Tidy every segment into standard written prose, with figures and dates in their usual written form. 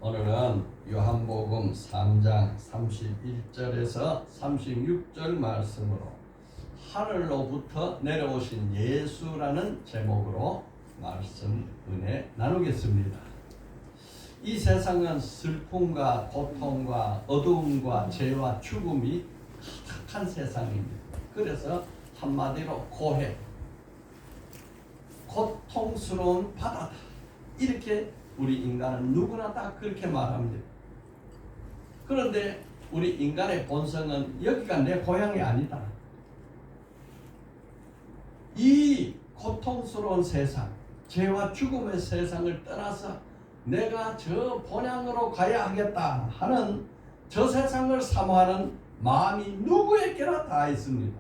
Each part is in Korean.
오늘은 요한복음 3장 31절에서 36절 말씀으로 하늘로부터 내려오신 예수라는 제목으로 말씀 은혜 나누겠습니다. 이 세상은 슬픔과 고통과 어두움과 죄와 죽음이 가득한 세상입니다. 그래서 한마디로 고해, 고통스러운 바다다, 이렇게 우리 인간은 누구나 다 그렇게 말합니다. 그런데 우리 인간의 본성은 여기가 내 고향이 아니다. 이 고통스러운 세상, 죄와 죽음의 세상을 떠나서 내가 저 본향으로 가야 하겠다 하는 저 세상을 사모하는 마음이 누구에게나 다 있습니다.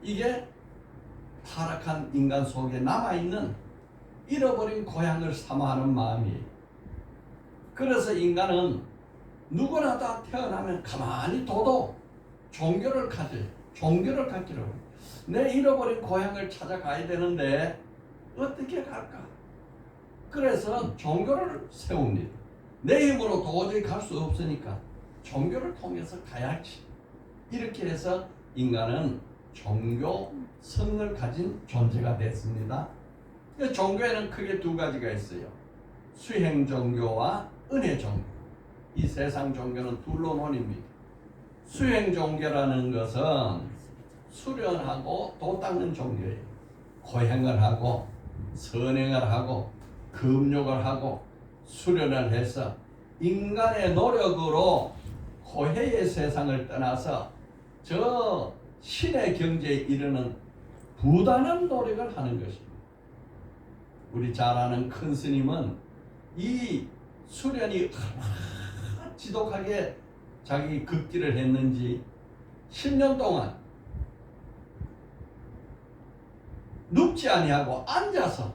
이게 타락한 인간 속에 남아있는 잃어버린 고향을 사모하는 마음이에요. 그래서 인간은 누구나 다 태어나면 가만히 둬도 종교를 가져요. 종교를 갖기로 해요. 내 잃어버린 고향을 찾아가야 되는데 어떻게 갈까? 그래서 종교를 세웁니다. 내 힘으로 도저히 갈 수 없으니까 종교를 통해서 가야지. 이렇게 해서 인간은 종교성을 가진 존재가 됐습니다. 종교에는 크게 두 가지가 있어요. 수행 종교와 은혜 종교. 이 세상 종교는 둘로 나뉩니다. 수행 종교라는 것은 수련하고 도 닦는 종교예요. 고행을 하고 선행을 하고 금욕을 하고 수련을 해서 인간의 노력으로 고해의 세상을 떠나서 저 신의 경지에 이르는 부단한 노력을 하는 것입니다. 우리 잘 아는 큰 스님은 이 수련이 얼마나 지독하게 자기 극기를 했는지 10년 동안 눕지 아니하고 앉아서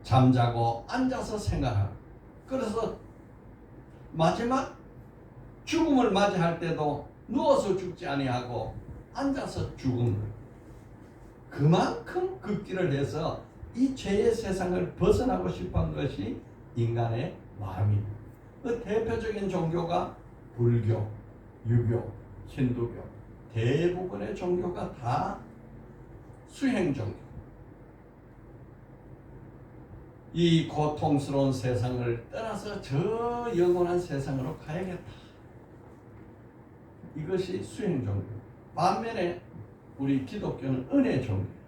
잠자고 앉아서 생각하고, 그래서 마지막 죽음을 맞이할 때도 누워서 죽지 아니하고 앉아서 죽은 거예요. 그만큼 극기를 해서 이 죄의 세상을 벗어나고 싶은 것이 인간의 마음입니다. 그 대표적인 종교가 불교, 유교, 힌두교, 대부분의 종교가 다 수행 종교. 이 고통스러운 세상을 떠나서 저 영원한 세상으로 가야겠다. 이것이 수행 종교. 반면에 우리 기독교는 은혜 종교.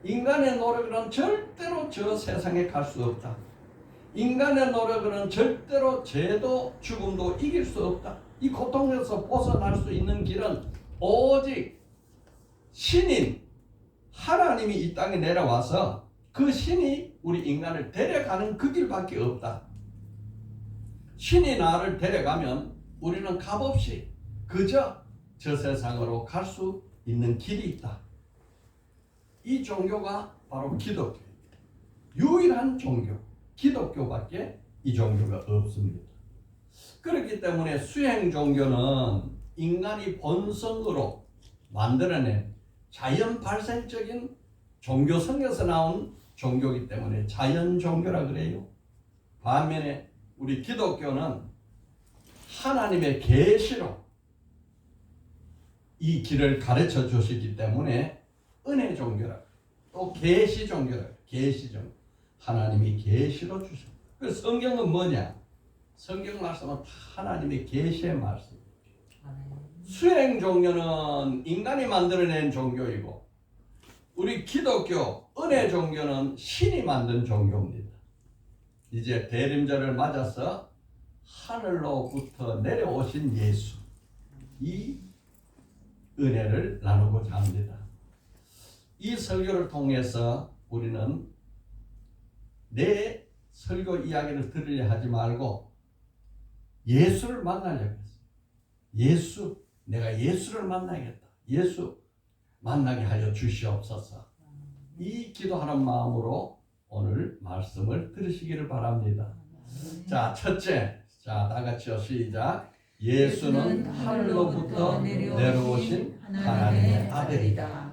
인간의 노력으로는 절대로 저 세상에 갈 수 없다. 인간의 노력으로는 절대로 죄도 죽음도 이길 수 없다. 이 고통에서 벗어날 수 있는 길은 오직 신인 하나님이 이 땅에 내려와서 그 신이 우리 인간을 데려가는 그 길밖에 없다. 신이 나를 데려가면 우리는 값없이 그저 저 세상으로 갈 수 있는 길이 있다. 이 종교가 바로 기독교입니다. 유일한 종교, 기독교밖에 이 종교가 없습니다. 그렇기 때문에 수행 종교는 인간이 본성으로 만들어낸 자연 발생적인 종교성에서 나온 종교이기 때문에 자연 종교라 그래요. 반면에 우리 기독교는 하나님의 계시로 이 길을 가르쳐 주시기 때문에 은혜 종교라, 또 계시 종교라, 계시 종교. 하나님이 계시로 주셨다. 그 성경은 뭐냐? 성경 말씀은 다 하나님의 계시의 말씀. 수행 종교는 인간이 만들어낸 종교이고, 우리 기독교 은혜 종교는 신이 만든 종교입니다. 이제 대림절을 맞아서 하늘로부터 내려오신 예수, 이 은혜를 나누고자 합니다. 이 설교를 통해서 우리는 내 설교 이야기를 들으려 하지 말고 예수를 만나려고 했어요. 내가 예수를 만나야겠다. 예수 만나게 하여 주시옵소서. 이 기도하는 마음으로 오늘 말씀을 들으시기를 바랍니다. 자, 첫째, 다 같이요, 시작. 예수는 하늘로부터 내려오신 하나님의 아들이다.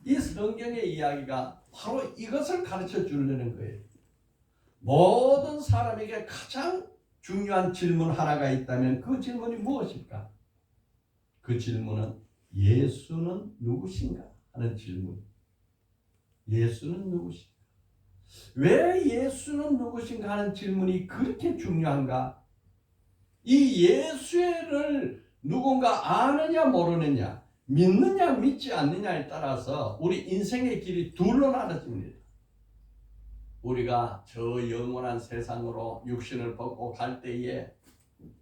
이 성경의 이야기가 바로 이것을 가르쳐 주려는 거예요. 모든 사람에게 가장 중요한 질문 하나가 있다면 그 질문이 무엇일까? 그 질문은 예수는 누구신가? 하는 질문. 예수는 누구신가? 왜 예수는 누구신가 하는 질문이 그렇게 중요한가? 이 예수를 누군가 아느냐 모르느냐, 믿느냐 믿지 않느냐에 따라서 우리 인생의 길이 둘로 나눠집니다. 우리가 저 영원한 세상으로 육신을 벗고 갈 때에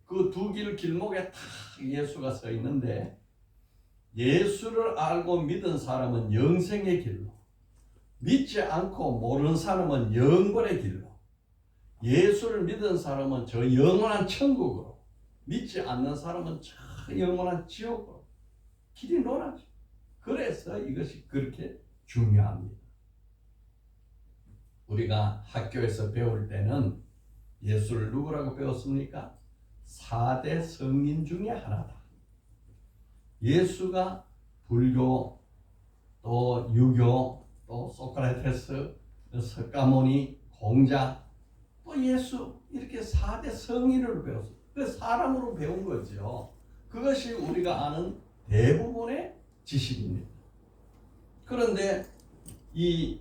그 두 길목에 다 예수가 서 있는데, 예수를 알고 믿은 사람은 영생의 길로, 믿지 않고 모르는 사람은 영벌의 길로, 예수를 믿은 사람은 저 영원한 천국으로, 믿지 않는 사람은 저 영원한 지옥으로 길이 논하죠. 그래서 이것이 그렇게 중요합니다. 우리가 학교에서 배울 때는 예수를 누구라고 배웠습니까? 4대 성인 중에 하나다. 예수가 불교, 또 유교, 또 소크라테스, 석가모니, 공자, 또 예수, 이렇게 4대 성인으로 배웠어요. 그 사람으로 배운 거죠. 그것이 우리가 아는 대부분의 지식입니다. 그런데 이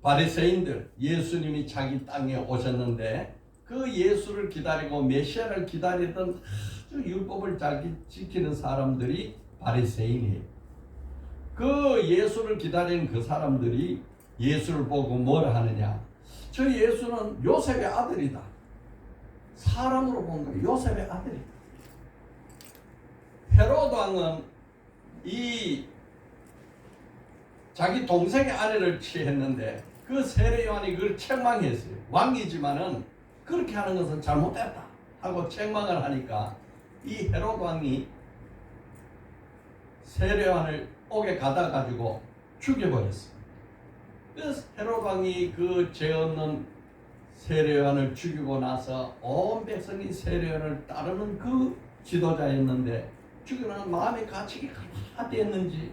바리새인들, 예수님이 자기 땅에 오셨는데 그 예수를 기다리고 메시아를 기다리던 아주 율법을 잘 지키는 사람들이 바리새인이에요. 그 예수를 기다리는 그 사람들이 예수를 보고 뭐라 하느냐? 저 예수는 요셉의 아들이다. 사람으로 본 거예요. 요셉의 아들이다. 헤롯 왕은 이 자기 동생의 아내를 취했는데 그 세례 요한이 그걸 책망했어요. 왕이지만은 그렇게 하는 것은 잘못됐다 하고 책망을 하니까 이 헤롯 왕이 세례 요한을 옥에 가다 가지고 죽여버렸어요. 그래서 헤롯 왕이 그 죄 없는 세례 요한을 죽이고 나서 온 백성이 세례 요한을 따르는 그 지도자였는데 죽이는 마음의 가책이 얼마나 됐는지,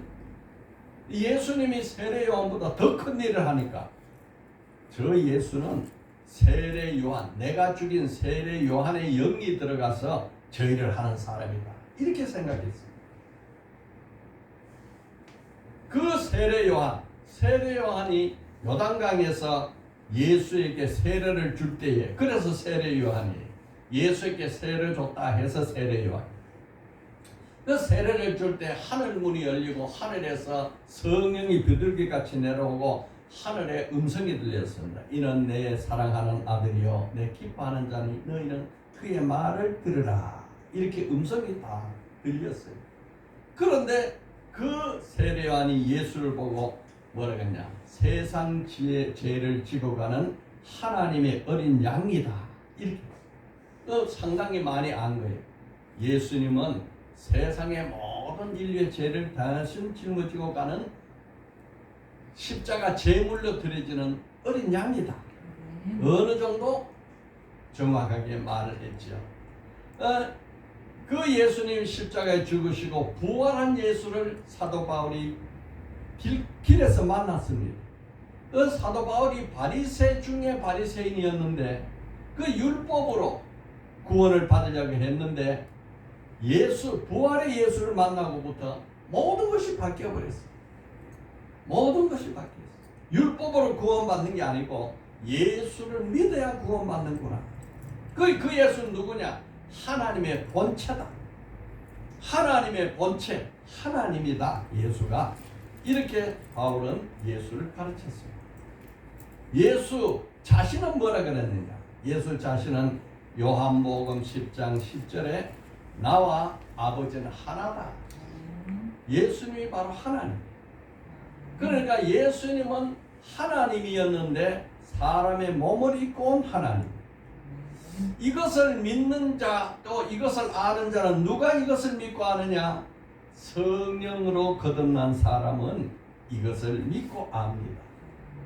예수님이 세례 요한보다 더 큰 일을 하니까 저 예수는 세례 요한, 내가 죽인 세례 요한의 영이 들어가서 저 일을 하는 사람이다, 이렇게 생각했어요. 그 세례 요한이 요단강에서 예수에게 세례를 줄 때에, 그래서 세례 요한이 예수에게 세례를 줬다 해서 세례 요한. 그 세례를 줄 때 하늘 문이 열리고 하늘에서 성령이 비둘기같이 내려오고 하늘에 음성이 들렸습니다. 이는 내 사랑하는 아들이요 내 기뻐하는 자니 너희는 그의 말을 들으라. 이렇게 음성이 다 들렸어요. 그런데 그 세례 요한이 예수를 보고 뭐라 그랬냐? 세상 죄를 지고 가는 하나님의 어린 양이다. 이렇게 상당히 많이 안 거예요. 예수님은 세상의 모든 인류의 죄를 단순 짊어지고 가는 십자가 제물로 드려지는 어린 양이다. 어느 정도 정확하게 말을 했죠. 그 예수님 십자가에 죽으시고 부활한 예수를 사도 바울이 길에서 만났습니다. 그 사도 바울이 바리새 중에 바리새인이었는데 그 율법으로 구원을 받으려고 했는데 부활의 예수를 만나고부터 모든 것이 바뀌어버렸어요. 모든 것이 바뀌었어요. 율법으로 구원받는 게 아니고 예수를 믿어야 구원받는구나. 그 예수는 누구냐? 하나님의 본체다. 하나님의 본체, 하나님이다. 예수가. 이렇게 바울은 예수를 가르쳤습니다. 예수 자신은 뭐라 그랬느냐? 예수 자신은 요한복음 10장 10절에 나와 아버지는 하나다. 예수님이 바로 하나님. 그러니까 예수님은 하나님이었는데 사람의 몸을 입고 온 하나님. 이것을 믿는 자, 또 이것을 아는 자는 누가 이것을 믿고 아느냐? 성령으로 거듭난 사람은 이것을 믿고 압니다.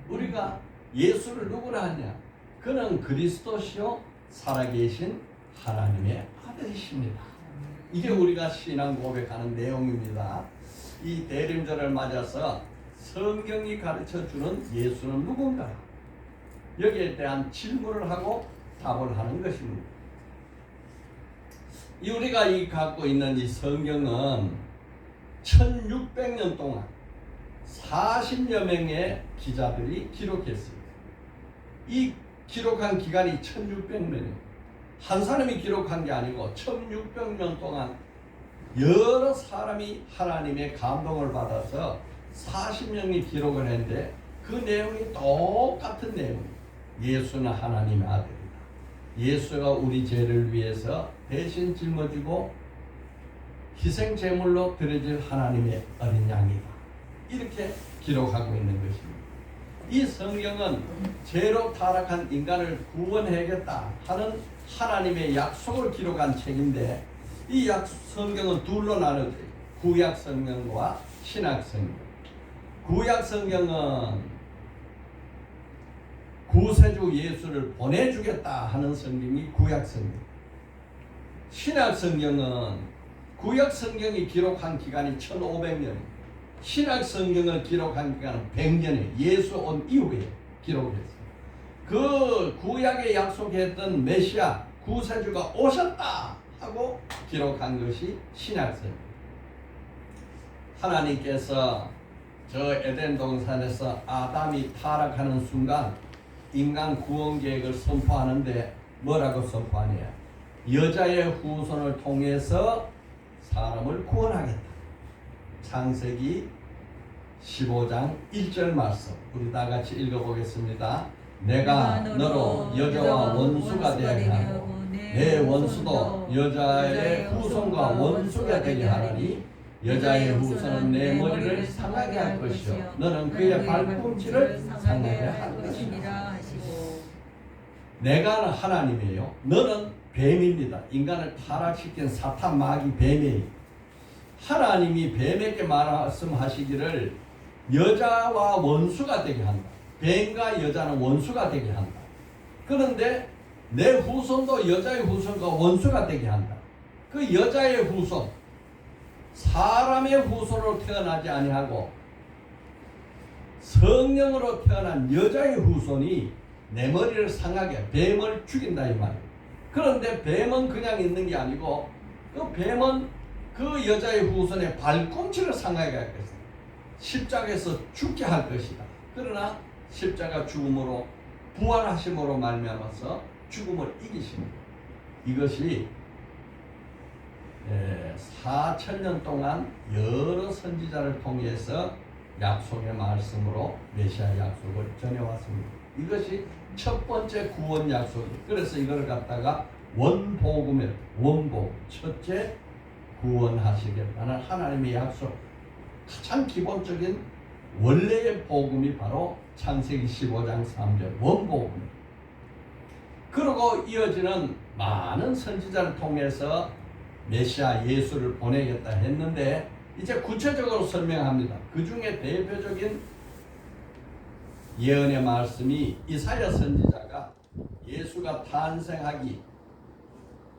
우리가 예수를 누구라 하냐? 그는 그리스도시요 살아계신 하나님의 아들이십니다. 이게 우리가 신앙 고백하는 내용입니다. 이 대림절을 맞아서 성경이 가르쳐주는 예수는 누군가? 여기에 대한 질문을 하고 답을 하는 것입니다. 우리가 갖고 있는 이 성경은 1600년 동안 40여 명의 기자들이 기록했습니다. 이 기록한 기간이 1600년이에요. 한 사람이 기록한 게 아니고 1600년 동안 여러 사람이 하나님의 감동을 받아서 40명이 기록을 했는데 그 내용이 똑같은 내용이에요. 예수는 하나님의 아들이다. 예수가 우리 죄를 위해서 대신 짊어지고 희생 제물로 드려질 하나님의 어린 양이다. 이렇게 기록하고 있는 것입니다. 이 성경은 죄로 타락한 인간을 구원해야겠다 하는 하나님의 약속을 기록한 책인데 이 성경은 둘로 나눠져요. 구약 성경과 신약 성경. 구약 성경은 구세주 예수를 보내주겠다 하는 성경이 구약 성경. 신약 성경은 구약 성경이 기록한 기간이 1500년이에요. 신약 성경을 기록한 기간은 100년이에요. 예수 온 이후에 기록했어요. 그 구약에 약속했던 메시아 구세주가 오셨다 하고 기록한 것이 신약 성경. 하나님께서 저 에덴 동산에서 아담이 타락하는 순간 인간 구원 계획을 선포하는데 뭐라고 선포하냐? 여자의 후손을 통해서 사람을 구원하겠다. 창세기 15장 1절 말씀 우리 다 같이 읽어보겠습니다. 내가 너로 여자와 원수가 되게 하고 내 원수도 여자의 후손과 원수가 되게 하리니 여자의 후손은 내 머리를 상하게 할 것이요 너는 그의 발꿈치를 상하게 할 것이라. 내가 하나님이에요. 너는 뱀입니다. 인간을 타락시킨 사탄 마귀 뱀이에요. 하나님이 뱀에게 말씀하시기를 여자와 원수가 되게 한다. 뱀과 여자는 원수가 되게 한다. 그런데 내 후손도 여자의 후손과 원수가 되게 한다. 그 여자의 후손 사람의 후손으로 태어나지 아니하고 성령으로 태어난 여자의 후손이 내 머리를 상하게 뱀을 죽인다 이 말이에요. 그런데 뱀은 그냥 있는 게 아니고 그 뱀은 그 여자의 후손의 발꿈치를 상하게 할 것이다. 십자가에서 죽게 할 것이다. 그러나 십자가 죽음으로 부활하심으로 말미암아서 죽음을 이기십니다. 이것이 4,000년 동안 여러 선지자를 통해서 약속의 말씀으로 메시아 약속을 전해왔습니다. 이것이 첫 번째 구원 약속이에요. 그래서 이걸 갖다가 원복음에 원복 첫째 구원하시겠다는 하나님의 약속 가장 기본적인 원래의 복음이 바로 창세기 15장 3절 원복음입니다. 그리고 이어지는 많은 선지자를 통해서 메시아 예수를 보내겠다 했는데 이제 구체적으로 설명합니다. 그 중에 대표적인 예언의 말씀이 이사야 선지자가 예수가 탄생하기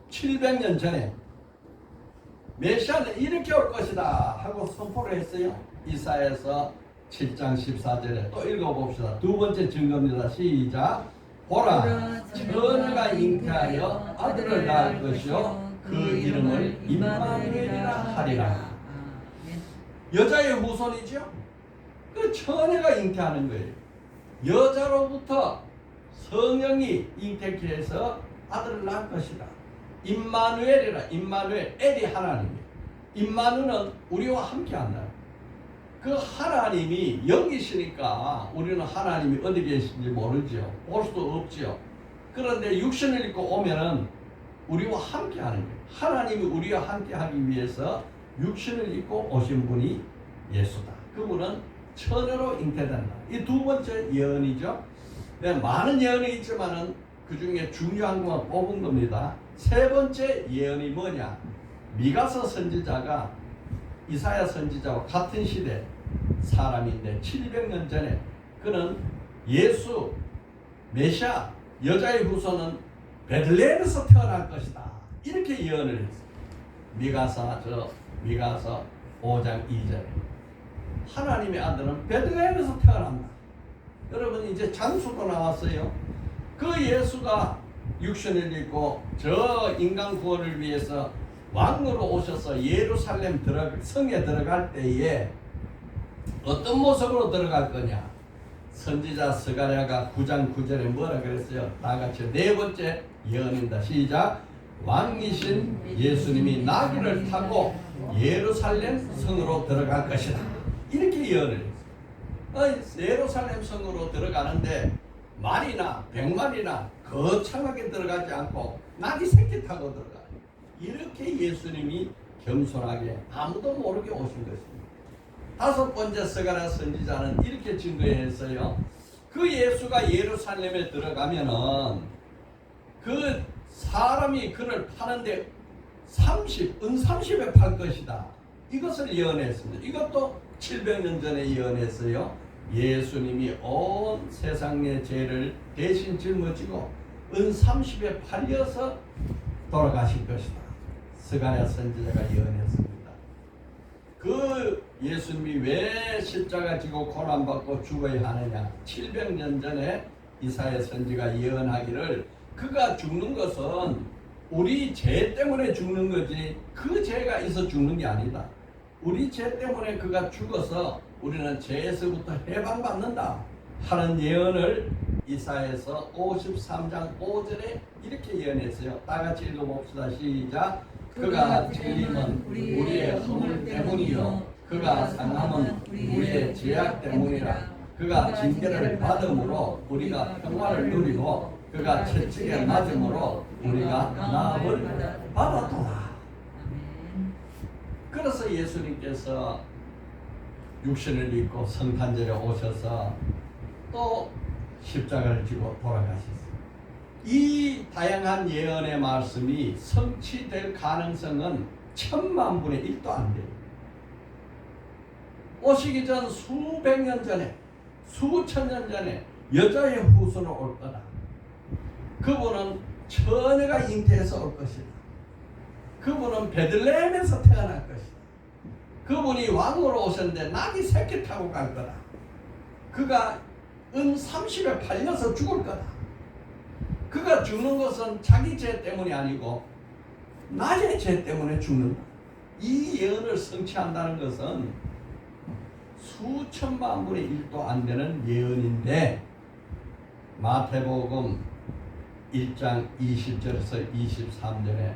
700년 전에 메시아는 이렇게 올 것이다 하고 선포를 했어요. 이사야에서 7장 14절에 또 읽어봅시다. 두 번째 증거입니다. 시작. 보라 처녀가 잉태하여 아들을 낳을 것이요 그 이름을 임마누엘이라 하리라. 여자의 후손이죠. 그 처녀가 잉태하는 거예요. 여자로부터 성령이 잉태케 해서 아들을 낳을 것이다. 임마누엘이라. 임마누엘 엘이 하나님이에요. 임마누는 우리와 함께한다. 그 하나님이 영이시니까 우리는 하나님이 어디 계신지 모르죠. 볼 수도 없죠. 그런데 육신을 입고 오면은 우리와 함께하는 거예요. 하나님이 우리와 함께하기 위해서 육신을 입고 오신 분이 예수다. 그분은 처녀로 잉태된다. 이 두 번째 예언이죠. 네, 많은 예언이 있지만은 그 중에 중요한 것만 뽑은 겁니다. 세 번째 예언이 뭐냐? 미가서 선지자가 이사야 선지자와 같은 시대 사람인데 700년 전에 그는 예수 메시아 여자의 후손은 베들레헴에서 태어날 것이다. 이렇게 예언을 했어요. 미가서 5장 2절에 하나님의 아들은 베들레헴에서 태어난다. 여러분 이제 장수도 나왔어요. 그 예수가 육신을 입고 저 인간 구원을 위해서 왕으로 오셔서 예루살렘 성에 들어갈 때에 어떤 모습으로 들어갈 거냐? 선지자 스가랴가 9장 9절에 뭐라 그랬어요? 다같이 네 번째 예언입니다. 시작. 왕이신 예수님이 나귀를 타고 예루살렘 성으로 들어갈 것이다. 이렇게 예언을 했어요. 예루살렘 성으로 들어가는데 말이나 백마리나 거창하게 들어가지 않고 나귀 새끼 타고 들어가요. 이렇게 예수님이 겸손하게 아무도 모르게 오신 것입니다. 다섯 번째 스가랴 선지자는 이렇게 증거했어요. 그 예수가 예루살렘에 들어가면은 그 사람이 그를 파는데 은 30에 팔 것이다. 이것을 예언했습니다. 이것도 700년 전에 예언했어요. 예수님이 온 세상의 죄를 대신 짊어지고 은 30에 팔려서 돌아가실 것이다. 스가랴 선지자가 예언했습니다. 그 예수님이 왜 십자가 지고 고난받고 죽어야 하느냐? 700년 전에 이사야 선지가 예언하기를 그가 죽는 것은 우리 죄 때문에 죽는 거지 그 죄가 있어 죽는 게 아니다. 우리 죄 때문에 그가 죽어서 우리는 죄에서부터 해방받는다 하는 예언을 이사야서 53장 5절에 이렇게 예언했어요. 다 같이 읽어봅시다. 시작. 그가 찔림은 우리의 허물 때문이요 그가 상함은 우리의 죄악 때문이라. 그가 징계를 받음으로 우리가 평화를 누리고 그가 채찍에 맞음으로 우리가 나음을 받았도다. 그래서 예수님께서 육신을 입고 성탄절에 오셔서 또 십자가를 지고 돌아가셨어요. 이 다양한 예언의 말씀이 성취될 가능성은 1000만분의 1도 안 돼요. 오시기 전 수백 년 전에 수천 년 전에 여자의 후손으로 올 거다. 그분은 처녀가 잉태해서 올 것이다. 그분은 베들레헴에서 태어날 것이다. 그분이 왕으로 오셨는데 나귀 새끼 타고 갈 거다. 그가 은 30에 팔려서 죽을 거다. 그가 죽는 것은 자기 죄 때문이 아니고 나의 죄 때문에 죽는다. 이 예언을 성취한다는 것은 수천만 분의 1도 안 되는 예언인데 마태복음 1장 20절에서 23절에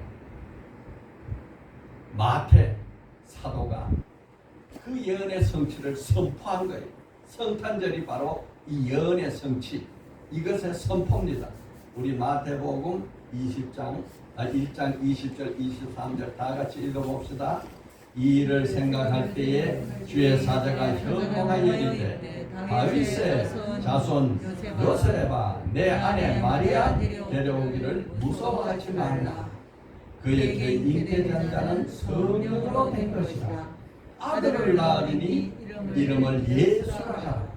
마태 사도가 그 예언의 성취를 선포한 거예요. 성탄절이 바로 이 예언의 성취, 이것의 선포입니다. 우리 마태복음 1장 20절 23절 다 같이 읽어봅시다. 이 일을 생각할 때에 주의 사자가 현몽하여 이르되 다윗의 자손 요셉아 내 아내 마리아 데려오기를 무서워하지 말라. 그에게 잉태된 자는 성령으로 된 것이다. 아들을 낳으리니 이름을 예수라 하라.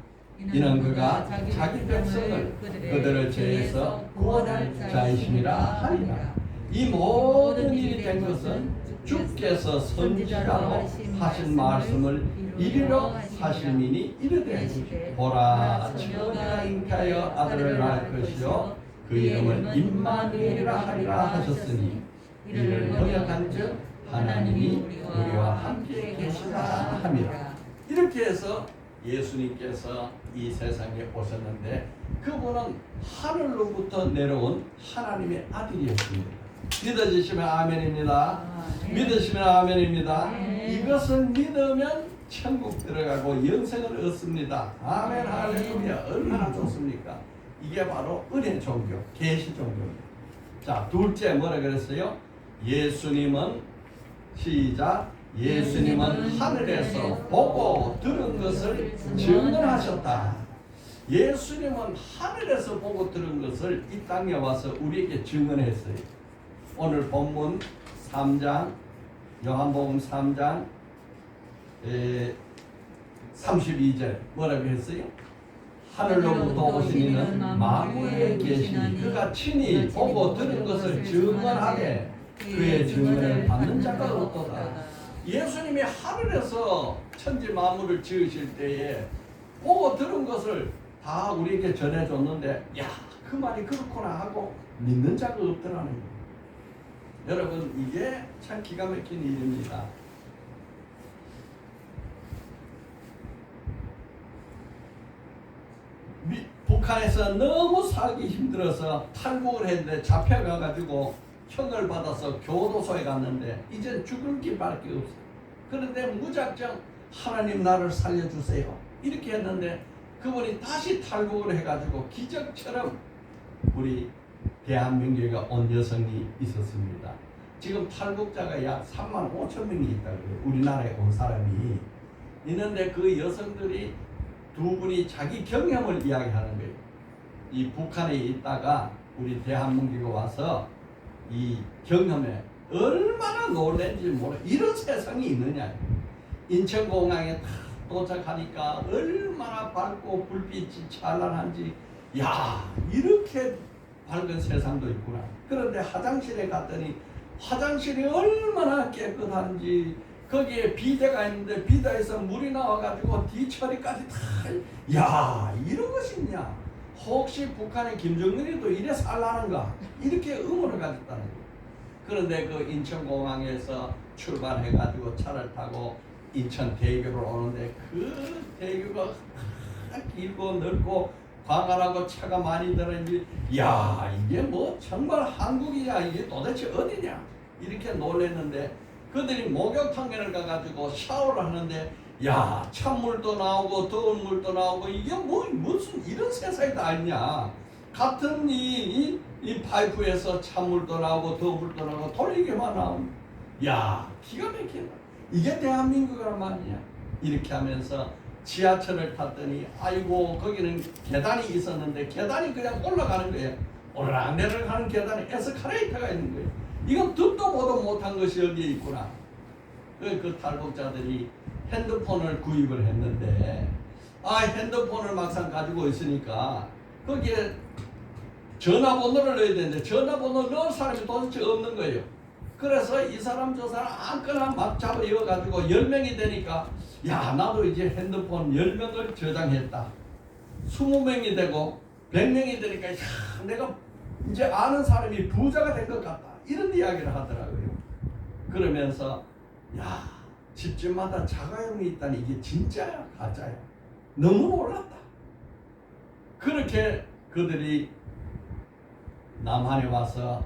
이는 그가 자기 백성을 그들의 죄에서 구원할 자이심이라 하리라. 이 모든 일이 된 것은 주께서 선지자로 하신 말씀을 이루려 하심이니 이르되 보라 처녀가 잉태하여 아들을 낳을 것이요 그 이름을 임마누엘이라 하리라 하셨으니 이를 번역한즉 하나님이 우리와 함께 계시다 함이라. 이렇게 해서 예수님께서 이 세상에 오셨는데 그분은 하늘로부터 내려온 하나님의 아들이었습니다. 믿어지시면 아멘입니다. 믿으시면 아멘입니다. 이것을 믿으면 천국 들어가고 영생을 얻습니다. 아멘 할렐루야. 얼마나 좋습니까? 이게 바로 은혜 종교, 계시 종교입니다. 자, 둘째 뭐라 그랬어요? 예수님은 시작. 예수님은 하늘에서 보고 들은 것을 증언하셨다. 예수님은 하늘에서 보고 들은 것을 이 땅에 와서 우리에게 증언했어요. 오늘 본문 3장 요한복음 3장 32절 뭐라고 했어요? 하늘로부터 오신 이는 만물에 계시니 그가 친히 보고 들은 것을 증언하되 그의 증언을 받는 자가 없도다. 예수님이 하늘에서 천지 만물을 지으실 때에 보고 들은 것을 다 우리에게 전해줬는데 야, 그 말이 그렇구나 하고 믿는 자가 없더라는 거예요. 여러분, 이게 참 기가 막힌 일입니다. 북한에서 너무 살기 힘들어서 탈북을 했는데 잡혀가가지고 형을 받아서 교도소에 갔는데 이젠 죽을 길밖에 없어요. 그런데 무작정 하나님 나를 살려주세요 이렇게 했는데 그분이 다시 탈북을 해가지고 기적처럼 우리 대한민국에 온 여성이 있었습니다. 지금 탈북자가 약 3만 5천 명이 있다고요. 우리나라에 온 사람이 있는데 그 여성들이 두 분이 자기 경험을 이야기하는 거예요. 이 북한에 있다가 우리 대한민국에 와서 이 경험에 얼마나 놀란지 몰라. 이런 세상이 있느냐. 인천공항에 다 도착하니까 얼마나 밝고 불빛이 찬란한지, 야, 이렇게 밝은 세상도 있구나. 그런데 화장실에 갔더니 화장실이 얼마나 깨끗한지, 거기에 비데가 있는데 비데에서 물이 나와가지고 뒤처리까지 다, 야, 이런 것이 있냐. 혹시 북한의 김정은이도 이래 살라는가, 이렇게 의문을 가졌다는 거예요. 그런데 그 인천공항에서 출발해가지고 차를 타고 인천 대교를 오는데 그 대교가 길고 넓고 광활하고 차가 많이 들어있는지, 야, 이게 뭐 정말 한국이야, 이게 도대체 어디냐, 이렇게 놀랐는데 그들이 목욕탕을 가가지고 샤워를 하는데, 야, 찬물도 나오고 더운 물도 나오고, 이게 뭐 무슨 이런 세상이 다 있냐. 같은 이 파이프에서 찬물도 나오고 더운 물도 나오고 돌리기만 나오면, 야, 기가 막힌다. 이게 대한민국이란 말이야. 이렇게 하면서 지하철을 탔더니 아이고, 거기는 계단이 있었는데 계단이 그냥 올라가는 거예요. 오르락내리락 계단에 에스컬레이터가 있는 거예요. 이건 듣도 보도 못한 것이 여기에 있구나. 그 탈북자들이 핸드폰을 구입을 했는데, 핸드폰을 막상 가지고 있으니까 거기에 전화번호를 넣어야 되는데 전화번호 넣을 사람이 도대체 없는 거예요. 그래서 이 사람 저 사람 아무거나 막 잡아 이어가지고 10명이 되니까, 야, 나도 이제 핸드폰 10명을 저장했다. 20명이 되고 100명이 되니까, 야, 내가 이제 아는 사람이 부자가 된 것 같다, 이런 이야기를 하더라고요. 그러면서, 야, 집집마다 자가용이 있다니 이게 진짜야 가짜야, 너무 놀랐다. 그렇게 그들이 남한에 와서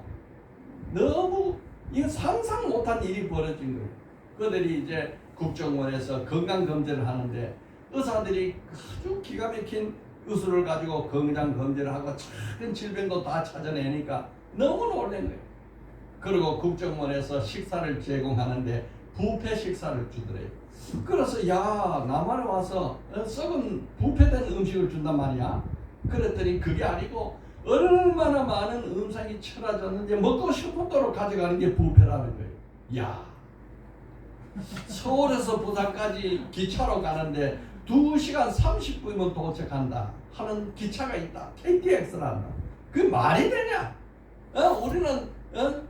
너무 이거 상상 못한 일이 벌어진 거예요. 그들이 이제 국정원에서 건강검진을 하는데 의사들이 아주 기가 막힌 의술을 가지고 건강검진을 하고 작은 질병도 다 찾아내니까 너무 놀란 거예요. 그리고 국정원에서 식사를 제공하는데 부페 식사를 주더래요. 그래서, 야, 남한에 와서 썩은 부패된 음식을 준단 말이야. 그랬더니 그게 아니고 얼마나 많은 음식이 처라졌는지 먹고 싶은 대로 가져가는 게 부패라는 거예요. 야, 서울에서 부산까지 기차로 가는데 2시간 30분이면 도착한다 하는 기차가 있다. KTX란다. 그게 말이 되냐? 우리는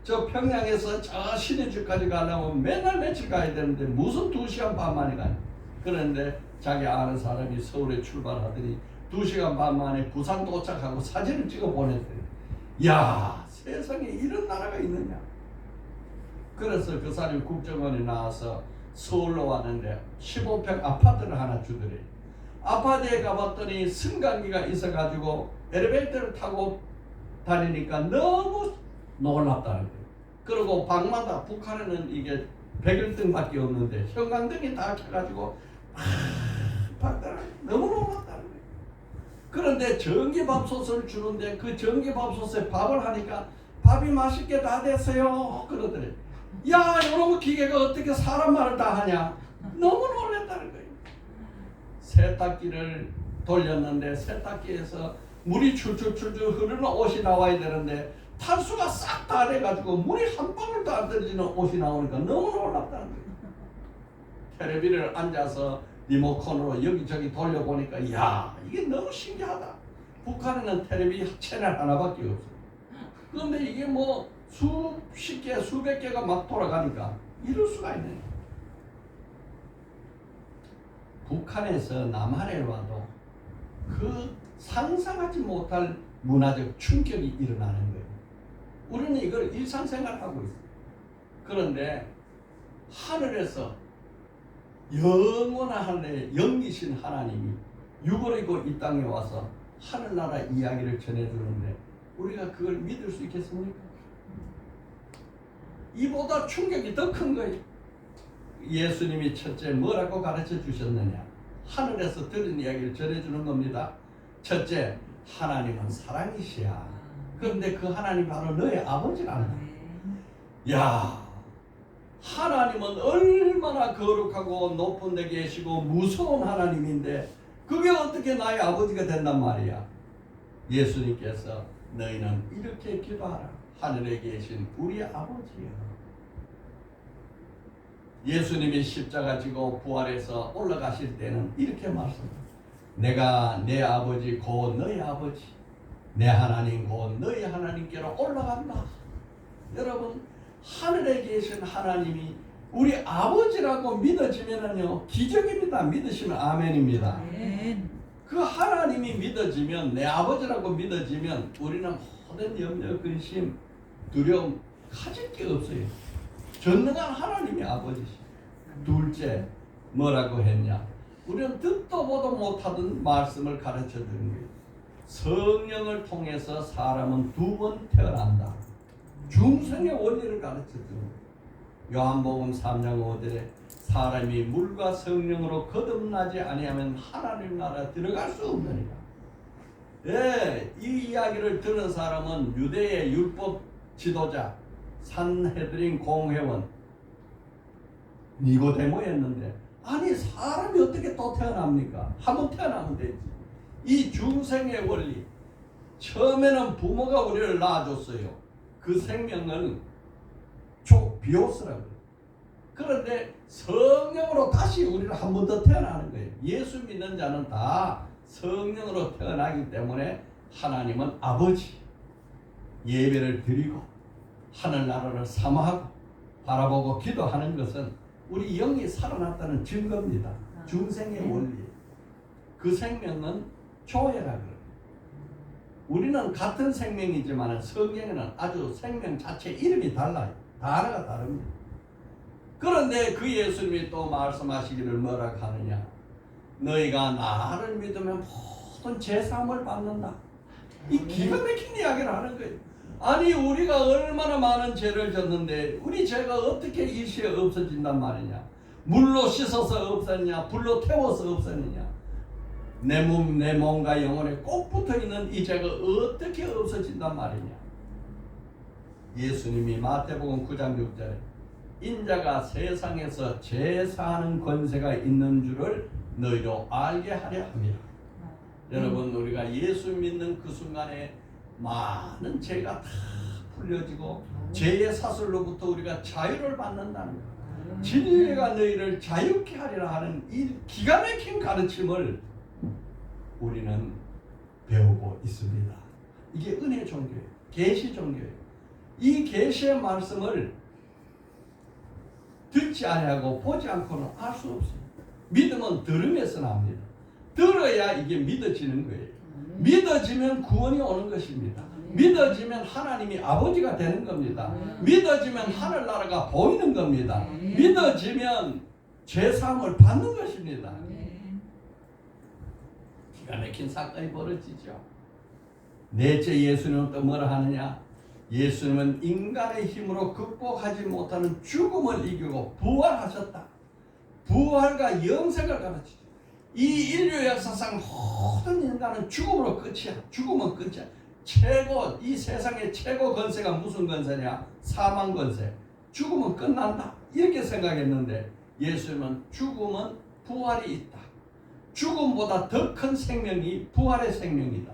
저 평양에서 저 신의주까지 가려면 맨날 며칠 가야 되는데 무슨 2시간 반 만에 가냐. 그런데 자기 아는 사람이 서울에 출발하더니 2시간 반 만에 부산 도착하고 사진을 찍어 보냈더니, 야, 세상에 이런 나라가 있느냐. 그래서 그 사람이 국정원에 나와서 서울로 왔는데 15평 아파트를 하나 주더래. 아파트에 가봤더니 승강기가 있어가지고 엘리베이터를 타고 다니니까 너무 놀랍다는 거예요. 그리고 방마다, 북한에는 이게 백일등밖에 없는데 형광등이 다 켜가지고 봤더라. 너무 놀랍다는 거예요. 그런데 전기밥솥을 주는데 그 전기밥솥에 밥을 하니까 밥이 맛있게 다 됐어요 그러더래. 야, 이런 기계가 어떻게 사람 말을 다 하냐. 너무 놀랐다는 거예요. 세탁기를 돌렸는데 세탁기에서 물이 출출출출 흐르는 옷이 나와야 되는데 탈수가 싹 다 돼가지고 물이 한 방울도 안 떨어지는 옷이 나오니까 너무 놀랍다는 거예요. 텔레비를 앉아서 리모컨으로 여기저기 돌려보니까, 야, 이게 너무 신기하다. 북한에는 텔레비 채널 하나밖에 없어요. 그런데 이게 뭐 수십 개, 수백 개가 막 돌아가니까 이럴 수가 있네. 북한에서 남한에 와도 그 상상하지 못할 문화적 충격이 일어나는 거예요. 우리는 이걸 일상생활하고 있어요. 그런데 하늘에서 영원한 하늘의 영이신 하나님이 육으로 이 땅에 와서 하늘나라 이야기를 전해주는데 우리가 그걸 믿을 수 있겠습니까? 이보다 충격이 더 큰 거예요. 예수님이 첫째 뭐라고 가르쳐 주셨느냐? 하늘에서 들은 이야기를 전해주는 겁니다. 첫째, 하나님은 사랑이시야. 그런데 그 하나님 바로 너의 아버지라는 거야. 야, 하나님은 얼마나 거룩하고 높은 데 계시고 무서운 하나님인데 그게 어떻게 나의 아버지가 된단 말이야. 예수님께서 너희는 이렇게 기도하라. 하늘에 계신 우리 아버지여. 예수님이 십자가 지고 부활해서 올라가실 때는 이렇게 말씀합니다. 내가 내 아버지 곧 너희 아버지, 내 하나님 곧 너희 하나님께로 올라간다. 여러분, 하늘에 계신 하나님이 우리 아버지라고 믿어지면은요 기적입니다. 믿으시면 아멘입니다. 아멘. 그 하나님이 믿어지면, 내 아버지라고 믿어지면 우리는 모든 염려, 근심, 두려움 가질 게 없어요. 전능한 하나님이 아버지시. 둘째, 뭐라고 했냐? 우리는 듣도 보도 못하던 말씀을 가르쳐 주는 거예요. 성령을 통해서 사람은 두 번 태어난다. 중생의 원리를 가르쳐 주는 거예요. 요한복음 3장 5절에 사람이 물과 성령으로 거듭나지 아니하면 하나님 나라 들어갈 수 없느니라. 예, 이 이야기를 들은 사람은 유대의 율법 지도자 산헤드린 공회원 니고데모였는데, 아니 사람이 어떻게 또 태어납니까? 한번 태어나면 되지. 이 중생의 원리, 처음에는 부모가 우리를 낳아줬어요. 그 생명을 비오스라고. 그런데 성령으로 다시 우리를 한 번 더 태어나는 거예요. 예수 믿는 자는 다 성령으로 태어나기 때문에 하나님은 아버지, 예배를 드리고 하늘나라를 사모하고 바라보고 기도하는 것은 우리 영이 살아났다는 증거입니다. 중생의 원리. 그 생명은 조회라 그래요. 우리는 같은 생명이지만 성경에는 아주 생명 자체 이름이 달라요. 단어가 다릅니다. 그런데 그 예수님이 또 말씀하시기를 뭐라고 하느냐? 너희가 나를 믿으면 모든 죄사함을 받는다. 이 기가 막힌 이야기를 하는 거예요. 아니 우리가 얼마나 많은 죄를 졌는데 우리 죄가 어떻게 일시에 없어진단 말이냐? 물로 씻어서 없었냐? 불로 태워서 없었느냐? 내 몸과 영혼에 꼭 붙어있는 이 죄가 어떻게 없어진단 말이냐? 예수님이 마태복음 9장 6절에 인자가 세상에서 제사하는 권세가 있는 줄을 너희도 알게 하려 합니다. 여러분, 우리가 예수 믿는 그 순간에 많은 죄가 다 풀려지고 죄의 사슬로부터 우리가 자유를 받는다는 것. 진리가 너희를 자유케 하리라 하는 이 기가 막힌 가르침을 우리는 배우고 있습니다. 이게 은혜 종교예요. 계시 종교예요. 이 계시의 말씀을 듣지 아니하고 보지 않고는 알 수 없어요. 믿음은 들음에서 납니다. 들어야 이게 믿어지는 거예요. 믿어지면 구원이 오는 것입니다. 믿어지면 하나님이 아버지가 되는 겁니다. 믿어지면 하늘나라가 보이는 겁니다. 믿어지면 죄사함을 받는 것입니다. 기가 막힌 사건이 벌어지죠. 넷째, 예수님은 또 뭐라 하느냐? 예수님은 인간의 힘으로 극복하지 못하는 죽음을 이기고 부활하셨다. 부활과 영생을 가르치죠. 이 인류 역사상 모든 인간은 죽음으로 끝이야. 죽음은 끝이야. 이 세상의 최고 권세가 무슨 권세냐? 사망 권세. 죽음은 끝난다. 이렇게 생각했는데 예수님은 죽음은 부활이 있다. 죽음보다 더 큰 생명이 부활의 생명이다.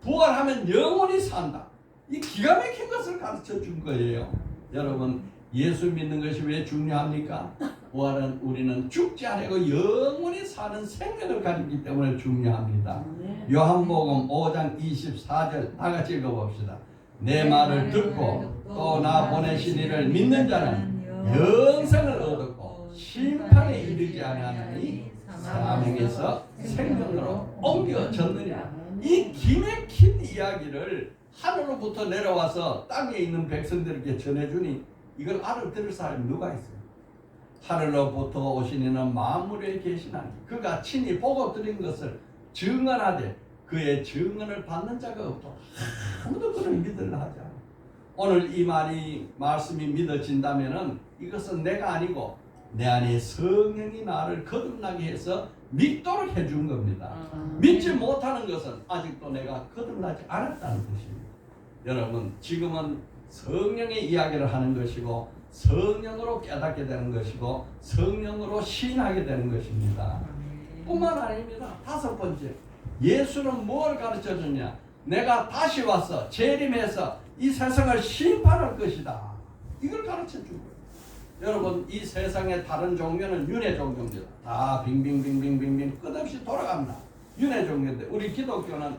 부활하면 영원히 산다. 이 기가 막힌 것을 가르쳐 준 거예요. 여러분, 예수 믿는 것이 왜 중요합니까? 부활은 우리는 죽지 않고 영원히 사는 생명을 가지기 때문에 중요합니다. 요한복음 5장 24절 다 같이 읽어봅시다. 내 말을 듣고 또 나 보내신 이를 믿는 자는 영생을 얻었고 심판에 이르지 아니하나니 사망에서 생명으로 옮겨졌느니라. 이 기맥힌 이야기를 하늘로부터 내려와서 땅에 있는 백성들에게 전해주니 이걸 알아들을 사람이 누가 있어요? 하늘로부터 오신 이는 만물에 계시나니 그가 친히 보고 들은 것을 증언하되 그의 증언을 받는 자가 없도다. 아무도 그를 믿으려 하지 않아. 오늘 이 말씀이 믿어진다면은 이것은 내가 아니고 내 안에 성령이 나를 거듭나게 해서 믿도록 해준 겁니다. 믿지 못하는 것은 아직도 내가 거듭나지 않았다는 뜻입니다. 여러분, 지금은 성령의 이야기를 하는 것이고 성령으로 깨닫게 되는 것이고 성령으로 시인하게 되는 것입니다. 뿐만 아닙니다. 다섯 번째, 예수는 뭘 가르쳐 주냐? 내가 다시 와서 재림해서 이 세상을 심판할 것이다. 이걸 가르쳐 준 거예요. 여러분, 이 세상의 다른 종교는 윤회 종교입니다. 다 빙빙빙빙빙빙 끝없이 돌아갑니다. 윤회 종교인데 우리 기독교는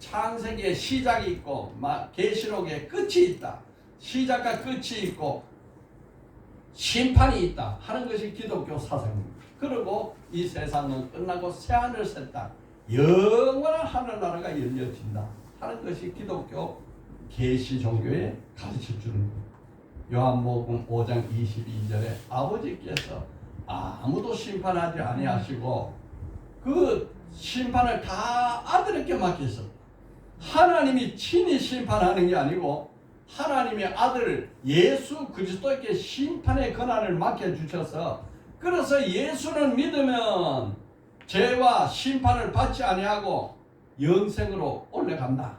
창세기에 시작이 있고 계시록에 끝이 있다. 시작과 끝이 있고 심판이 있다 하는 것이 기독교 사상입니다. 그리고 이 세상은 끝나고 새하늘 새 땅 영원한 하늘나라가 열려진다 하는 것이 기독교 계시 종교에 가르쳐 주는 거예요. 요한복음 5장 22절에 아버지께서 아무도 심판하지 아니하시고 그 심판을 다 아들에게 맡기셨다. 하나님이 친히 심판하는 게 아니고 하나님의 아들 예수 그리스도에게 심판의 권한을 맡겨주셔서 그래서 예수를 믿으면 죄와 심판을 받지 아니하고 영생으로 올라간다.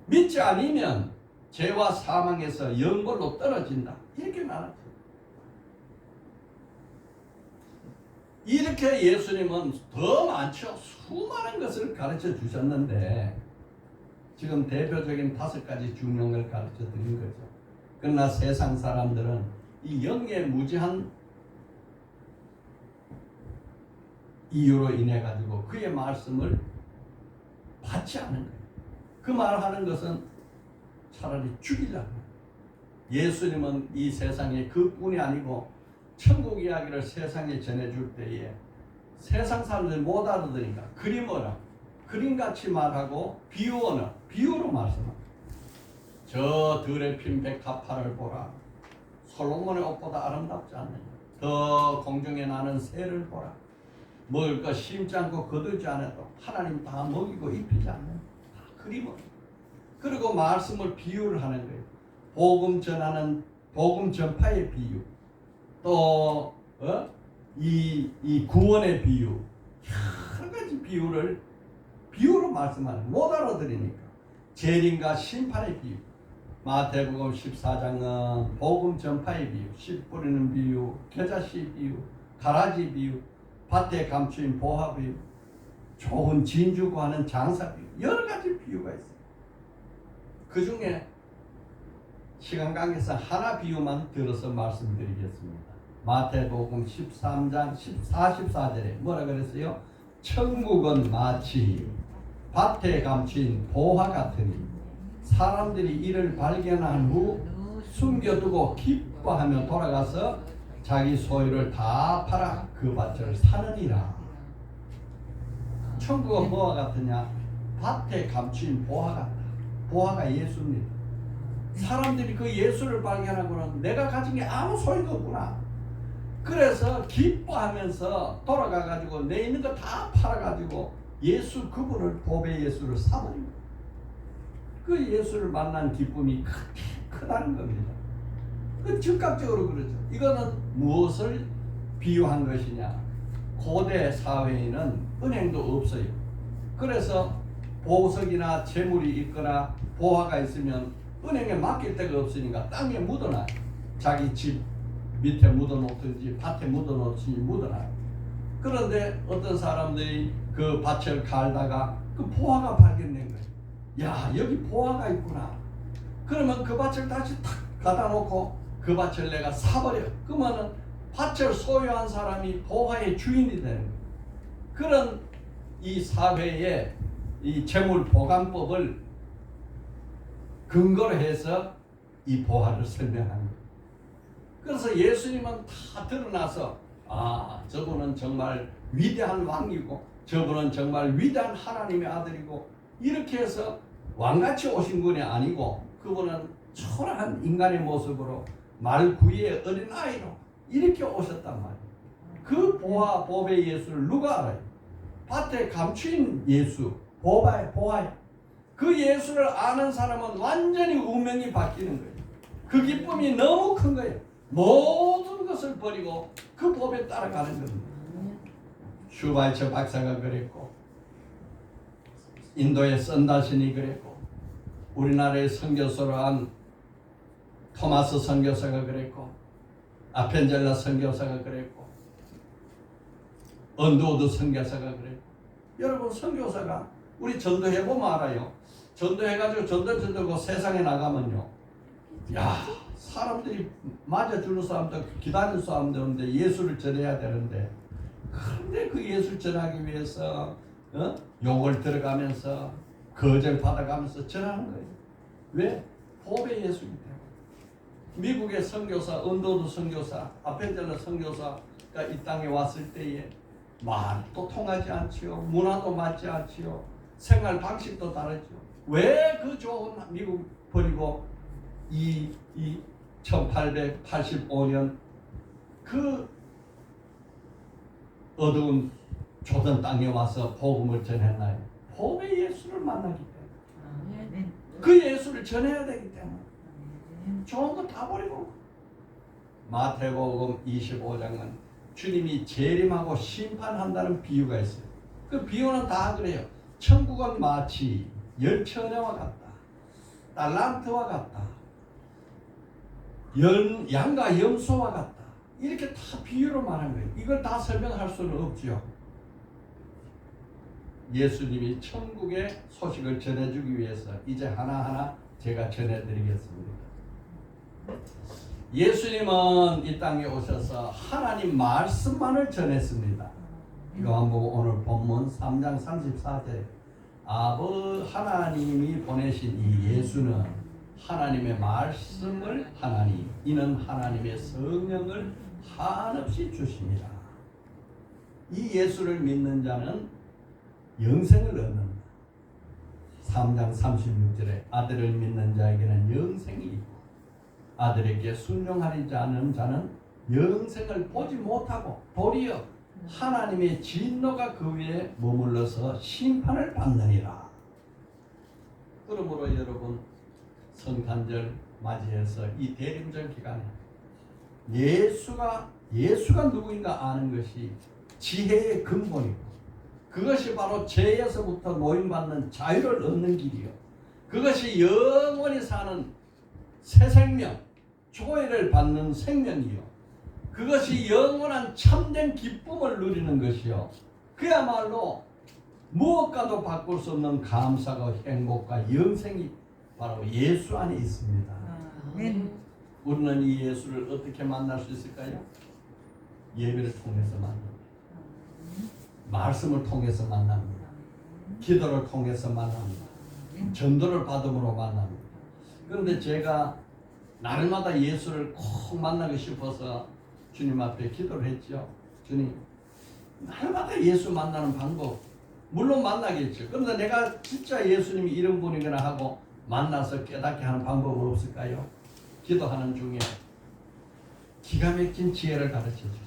믿지 않으면 죄와 사망에서 영벌로 떨어진다. 이렇게 말하죠. 이렇게 예수님은 더 많죠. 수많은 것을 가르쳐 주셨는데 지금 대표적인 5가지 중요한 걸 가르쳐 드린 거죠. 그러나 세상 사람들은 이 영의 무지한 이유로 인해 가지고 그의 말씀을 받지 않은 거예요. 그 말하는 것은 차라리 죽이려고. 예수님은 이 세상에 그뿐이 아니고 천국 이야기를 세상에 전해줄 때에 세상 사람들이 못 알아들으니까 그림어라 그림같이 말하고 비유어는 비유로 말씀합니다. 저 들에 핀 백합화를 보라. 솔로몬의 옷보다 아름답지 않느냐. 더 공중에 나는 새를 보라. 먹을 것 심지 않고 거두지 않아도 하나님 다 먹이고 입히지 않는 다 그림어. 그리고 말씀을 비유를 하는 거예요. 복음 전하는 복음 전파의 비유. 또 이 구원의 비유. 여러 가지 비유로 말씀하는 못 알아들으니까 재림과 심판의 비유. 마태복음 14장은 복음 전파의 비유, 씨 뿌리는 비유, 겨자씨 비유, 가라지 비유, 밭에 감추인 보화 비유, 좋은 진주 구하는 장사 비유, 여러 가지 비유가 있어요. 그 중에 시간 관계상 하나 비유만 들어서 말씀드리겠습니다. 마태복음 13장 44절에 뭐라 그랬어요? 천국은 마치 밭에 감춘 보화 같으니 사람들이 이를 발견한 후 숨겨두고 기뻐하며 돌아가서 자기 소유를 다 팔아 그 밭을 사느니라. 천국은 뭐와 같으냐? 밭에 감춘 보화 같다. 보화가 예수입니다. 사람들이 그 예수를 발견하고는 내가 가진 게 아무 소용도 없구나. 그래서 기뻐하면서 돌아가가지고 내 있는 거 다 팔아가지고 예수 그분을 보배 예수를 사버립니다. 그 예수를 만난 기쁨이 크다는 겁니다. 그 즉각적으로 그러죠. 이거는 무엇을 비유한 것이냐? 고대 사회에는 은행도 없어요. 그래서 보석이나 재물이 있거나 보화가 있으면 은행에 맡길 데가 없으니까 땅에 묻어놔요. 자기 집 밑에 묻어놓든지 밭에 묻어놓든지 묻어놔요. 그런데 어떤 사람들이 그 밭을 갈다가 그 보화가 발견된 거예요. 야, 여기 보화가 있구나. 그러면 그 밭을 다시 탁 갖다 놓고 그 밭을 내가 사버려. 그러면은 밭을 소유한 사람이 보화의 주인이 되는 거예요. 그런 이 사회의 이 재물 보관법을 근거로 해서 이 보화를 설명하는 거예요. 그래서 예수님은 다 드러나서 저분은 정말 위대한 왕이고 저분은 정말 위대한 하나님의 아들이고 이렇게 해서 왕같이 오신 분이 아니고 그분은 초라한 인간의 모습으로 말구이의 어린아이로 이렇게 오셨단 말이에요. 그 보아 보배 예수를 누가 알아요? 밭에 감추인 예수 보아야. 그 예수를 아는 사람은 완전히 운명이 바뀌는 거예요. 그 기쁨이 너무 큰 거예요. 모든 것을 버리고 그 법에 따라가는 겁니다. 슈바이처 박사가 그랬고 인도의 썬다신이 그랬고 우리나라의 선교사로 한 토마스 선교사가 그랬고 아펜젤라 선교사가 그랬고 언드우드 선교사가 그랬고 여러분 선교사가 우리 전도해보면 알아요. 전도해가지고 전도고 세상에 나가면요. 야 사람들이 맞아주는 사람도 기다리는 사람도 없는데 예수를 전해야 되는데 그런데 그 예수를 전하기 위해서 욕을 들어가면서 거절 받아가면서 전하는 거예요. 왜? 보배 예수이기 때문에. 미국의 선교사, 언더우드 선교사, 아펜젤라 선교사가 이 땅에 왔을 때에 말도 통하지 않지요. 문화도 맞지 않지요. 생활 방식도 다르죠. 왜 그 좋은 미국 버리고 이 1885년 그 어두운 조던 땅에 와서 복음을 전했나요? 보배 예수를 만나기 때문에. 그 예수를 전해야 되기 때문에. 좋은 거 다 버리고. 마태복음 25장은 주님이 재림하고 심판한다는 비유가 있어요. 그 비유는 다 그래요. 천국은 마치 열처녀와 같다. 달란트와 같다. 양과 염소와 같다. 이렇게 다 비유로 말한 거예요. 이걸 다 설명할 수는 없죠. 예수님이 천국의 소식을 전해주기 위해서 이제 하나하나 제가 전해드리겠습니다. 예수님은 이 땅에 오셔서 하나님 말씀만을 전했습니다. 요한복음 오늘 본문 3장 34절 하나님이 보내신 이 예수는 하나님의 말씀을 하나니 이는 하나님의 성령을 한없이 주십니다. 이 예수를 믿는 자는 영생을 얻는다. 3장 36절에 아들을 믿는 자에게는 영생이 있고 아들에게 순종하지 않는 자는 영생을 보지 못하고 도리어 하나님의 진노가 그 위에 머물러서 심판을 받느니라. 그러므로 여러분 성탄절 맞이해서 이 대림절 기간에 예수가 누구인가 아는 것이 지혜의 근본이고 그것이 바로 죄에서부터 노임받는 자유를 얻는 길이요. 그것이 영원히 사는 새 생명, 조회를 받는 생명이요. 그것이 영원한 참된 기쁨을 누리는 것이요. 그야말로 무엇과도 바꿀 수 없는 감사와 행복과 영생이 바로 예수 안에 있습니다. 우리는 이 예수를 어떻게 만날 수 있을까요? 예배를 통해서 만납니다. 말씀을 통해서 만납니다. 기도를 통해서 만납니다. 전도를 받음으로 만납니다. 그런데 제가 날마다 예수를 꼭 만나고 싶어서 주님 앞에 기도를 했죠. 주님, 날마다 예수 만나는 방법 물론 만나겠죠. 그런데 내가 진짜 예수님이 이런 분이구나 하고 만나서 깨닫게 하는 방법은 없을까요? 기도하는 중에 기가 막힌 지혜를 가르쳐 주세요.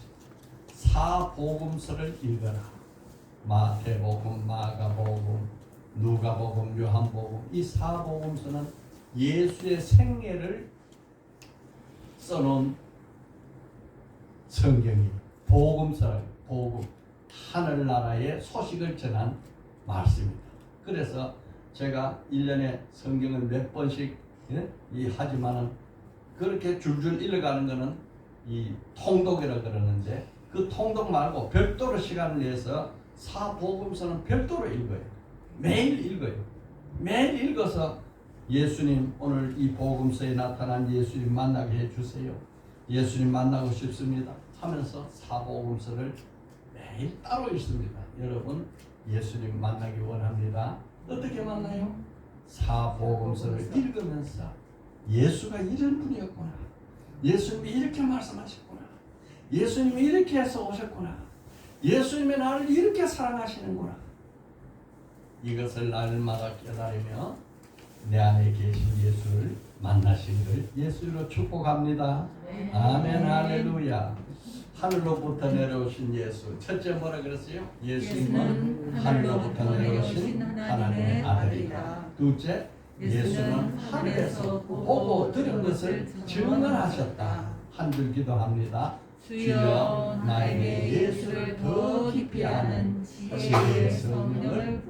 사복음서를 읽어라. 마태복음, 마가복음, 누가복음, 요한복음 이 사복음서는 예수의 생애를 써놓은 성경이 복음서라고 복음 하늘나라의 소식을 전한 말씀입니다. 그래서 제가 1년에 성경을 몇 번씩 하지만은 그렇게 줄줄 읽어가는 거는 이 통독이라 그러는데 그 통독 말고 별도로 시간을 내서 사복음서는 별도로 읽어요. 매일 읽어요. 매일 읽어서 예수님 오늘 이 복음서에 나타난 예수님 만나게 해주세요. 예수님 만나고 싶습니다 하면서 사복음서를 매일 따로 읽습니다. 여러분 예수님 만나기 원합니다. 어떻게 만나요? 사복음서를 읽으면서 예수가 이런 분이었구나. 예수님이 이렇게 말씀하셨구나. 예수님이 이렇게 해서 오셨구나. 예수님이 나를 이렇게 사랑하시는구나. 이것을 날마다 깨달으며 내 안에 계신 예수를 만나신 걸 예수로 축복합니다. 아멘 할렐루야. 하늘로부터 내려오신 예수. 첫째 뭐라 그랬어요? 예수님은 하늘로부터 내려오신 하나님의 아들이다. 둘째, 예수는 하늘에서 보고 들은 것을 증언하셨다. 한 줄 기도합니다. 주여 나에게 예수를 더 깊이 아는 지혜의 성령을